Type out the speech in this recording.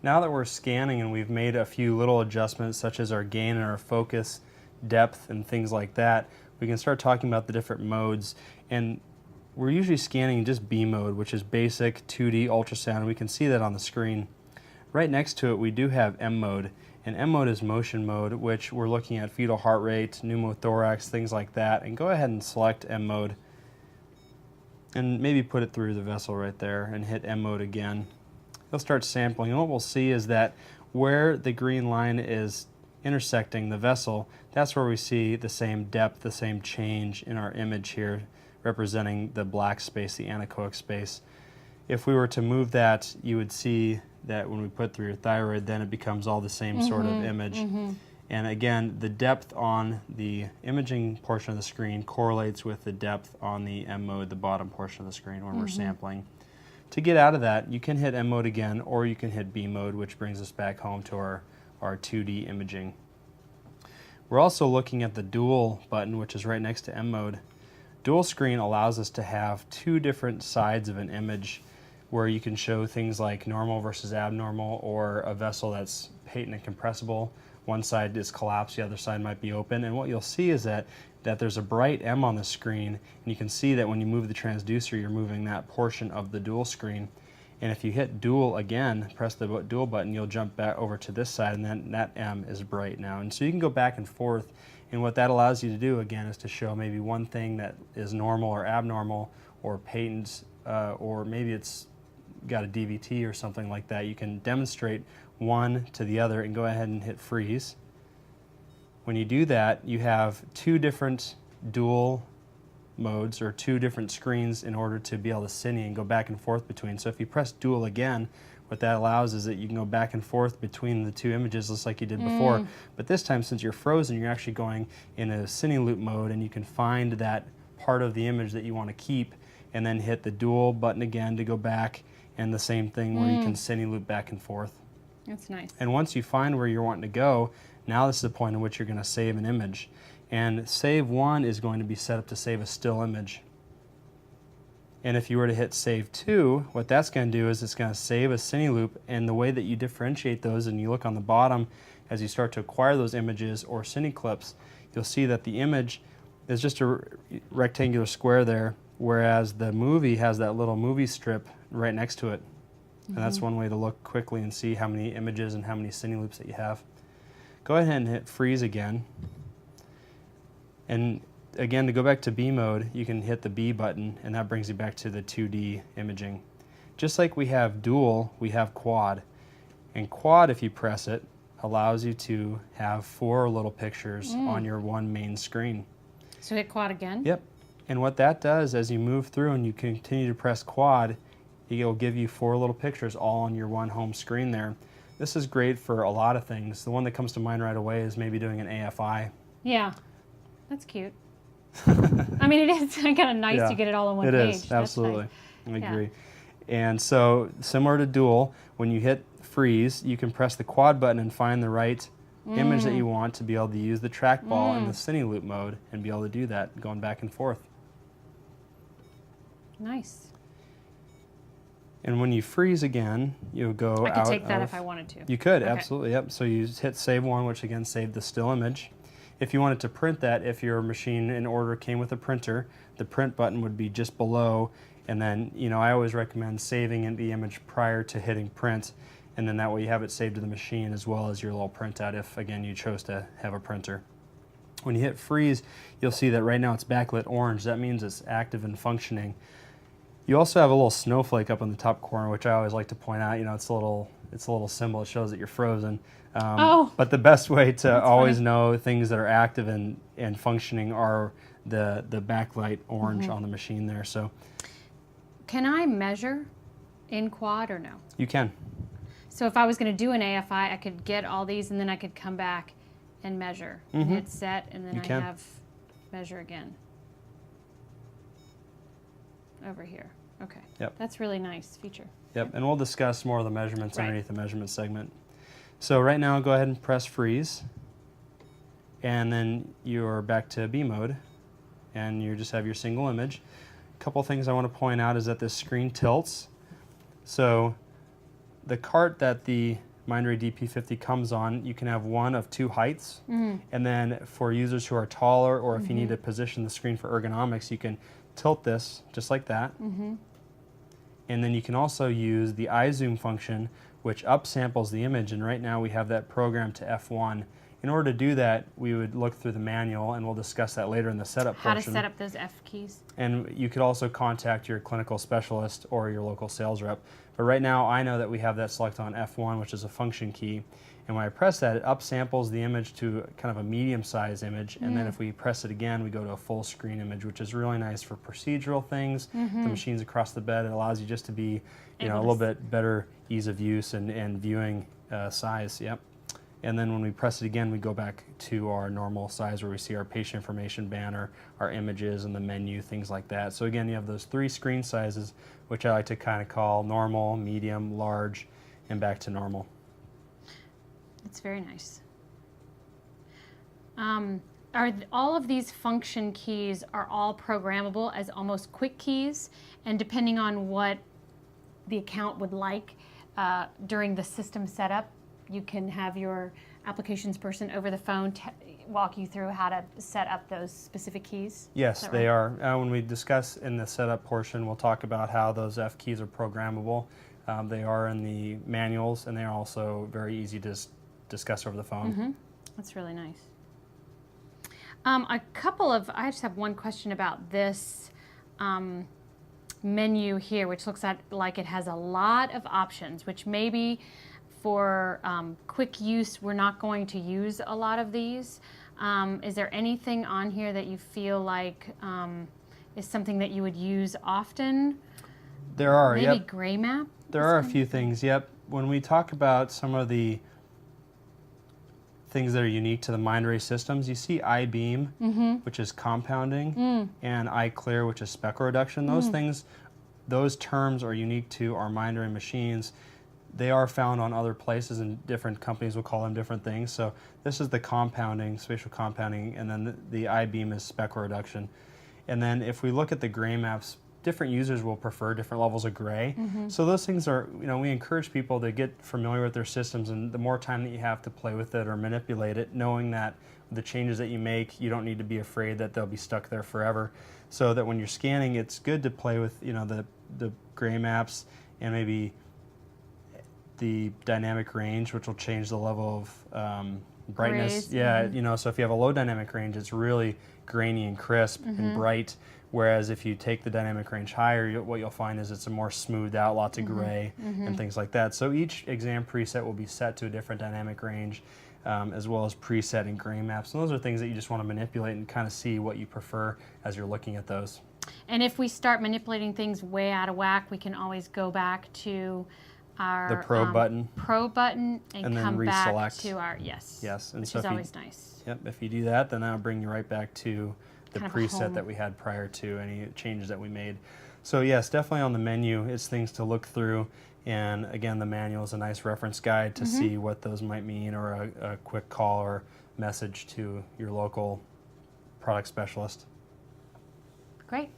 Now that we're scanning and we've made a few little adjustments such as our gain and our focus, depth and things like that, we can start talking about the different modes. And we're usually scanning just B mode, which is basic 2D ultrasound, and we can see that on the screen. Right next to it we do have M mode, and M mode is motion mode, which we're looking at fetal heart rate, pneumothorax, things like that. And go ahead and select M mode and maybe put it through the vessel right there and hit M mode again. It'll start sampling, and what we'll see is that where the green line is intersecting the vessel, that's where we see the same depth, the same change in our image here, representing the black space, the anechoic space. If we were to move that, you would see that when we put through your thyroid, then it becomes all the same sort of image. And again, the depth on the imaging portion of the screen correlates with the depth on the M mode, the bottom portion of the screen when we're sampling. To get out of that, you can hit M mode again, or you can hit B mode, which brings us back home to our 2D imaging. We're also looking at the dual button, which is right next to M mode. Dual screen allows us to have two different sides of an image where you can show things like normal versus abnormal, or a vessel that's patent and compressible. One side is collapsed, the other side might be open. And what you'll see is that there's a bright M on the screen, and you can see that when you move the transducer, you're moving that portion of the dual screen. And if you hit dual again, press the dual button, you'll jump back over to this side, and then that M is bright now. And so you can go back and forth, and what that allows you to do, again, is to show maybe one thing that is normal or abnormal, or patent, or maybe it's got a DVT or something like that. You can demonstrate one to the other and go ahead and hit freeze. When you do that, you have two different dual modes, or two different screens, in order to be able to cine and go back and forth between. So if you press dual again, what that allows is that you can go back and forth between the two images just like you did before. But this time, since you're frozen, you're actually going in a cine loop mode, and you can find that part of the image that you want to keep, and then hit the dual button again to go back, and the same thing where you can cine loop back and forth. That's nice. And once you find where you're wanting to go, now this is the point in which you're going to save an image. And save one is going to be set up to save a still image. And if you were to hit save two, what that's going to do is it's going to save a cine loop. And the way that you differentiate those, and you look on the bottom as you start to acquire those images or cine clips, you'll see that the image is just a rectangular square there, whereas the movie has that little movie strip right next to it. And that's one way to look quickly and see how many images and how many cine loops that you have. Go ahead and hit freeze again. And again, to go back to B mode, you can hit the B button, and that brings you back to the 2D imaging. Just like we have dual, we have quad. And quad, if you press it, allows you to have 4 little pictures on your one main screen. So hit quad again? Yep. And what that does, as you move through and you continue to press quad, it will give you 4 little pictures all on your one home screen there. This is great for a lot of things. The one that comes to mind right away is maybe doing an AFI. Yeah, that's cute. I mean, it is kind of nice to get it all on one page. It is, absolutely. Nice. I agree. And so, similar to dual, when you hit freeze, you can press the quad button and find the right image that you want to be able to use the trackball in the cine loop mode and be able to do that, going back and forth. Nice. And when you freeze again, you go out. I could take that if I wanted to. You could, Okay. absolutely, yep. So you hit save one, which again saved the still image. If you wanted to print that, if your machine in order came with a printer, the print button would be just below. And then, you know, I always recommend saving in the image prior to hitting print. And then that way you have it saved to the machine as well as your little printout if, again, you chose to have a printer. When you hit freeze, you'll see that right now it's backlit orange. That means it's active and functioning. You also have a little snowflake up in the top corner, which I always like to point out. You know, it's a little symbol. It shows that you're frozen. But the best way to always know things that are active and functioning are the backlight orange on the machine there. So, can I measure in quad or no? You can. So if I was going to do an AFI, I could get all these, and then I could come back and measure. And hit set, and then I have measure again. Over here. Okay. Yep. That's really nice feature. Yep, and we'll discuss more of the measurements underneath the measurement segment. So right now, go ahead and press freeze, and then you're back to B mode, and you just have your single image. A couple things I want to point out is that this screen tilts. So the cart that the Mindray DP50 comes on, you can have one of two heights. And then for users who are taller, or if you need to position the screen for ergonomics, you can tilt this just like that. And then you can also use the iZoom function, which upsamples the image. And right now we have that programmed to F1. In order to do that, we would look through the manual, and we'll discuss that later in the setup portion. How to set up those F keys. And you could also contact your clinical specialist or your local sales rep. But right now, I know that we have that selected on F1, which is a function key. And when I press that, it upsamples the image to kind of a medium-sized image. And then if we press it again, we go to a full screen image, which is really nice for procedural things. The machines across the bed, it allows you just to be, a little bit better ease of use and viewing size. Yep. And then when we press it again, we go back to our normal size where we see our patient information banner, our images, and the menu, things like that. So again, you have those three screen sizes, which I like to kind of call normal, medium, large, and back to normal. That's very nice. Are all of these function keys are all programmable as almost quick keys, and depending on what the account would like during the system setup, you can have your applications person over the phone walk you through how to set up those specific keys? Yes, they are. When we discuss in the setup portion, we'll talk about how those F keys are programmable. They are in the manuals, and they're also very easy to discuss over the phone. That's really nice. I just have one question about this menu here, which looks like it has a lot of options, which maybe for quick use, we're not going to use a lot of these. Is there anything on here that you feel like is something that you would use often? There are, Maybe gray map? There are a few things, When we talk about some of the things that are unique to the Mindray systems, you see iBeam, which is compounding, and iClear, which is speckle reduction. Those things, those terms are unique to our Mindray machines. They are found on other places, and different companies will call them different things. So this is the compounding, spatial compounding, and then the iBeam is speckle reduction. And then if we look at the gray maps, different users will prefer different levels of gray. So those things are, we encourage people to get familiar with their systems, and the more time that you have to play with it or manipulate it, knowing that the changes that you make, you don't need to be afraid that they'll be stuck there forever. So that when you're scanning, it's good to play with, the gray maps and maybe the dynamic range, which will change the level of brightness. Grays, So if you have a low dynamic range, it's really grainy and crisp and bright. Whereas if you take the dynamic range higher, what you'll find is it's a more smoothed out, lots of gray and things like that. So each exam preset will be set to a different dynamic range, as well as preset and gray maps. And those are things that you just want to manipulate and kind of see what you prefer as you're looking at those. And if we start manipulating things way out of whack, we can always go back to our the probe button and then come reselect. back to our and which is always nice. If you do that, then that'll bring you right back to the kind of preset that we had prior to any changes that we made. So yes, definitely on the menu, it's things to look through, and again, the manual is a nice reference guide to see what those might mean, or a quick call or message to your local product specialist. Great.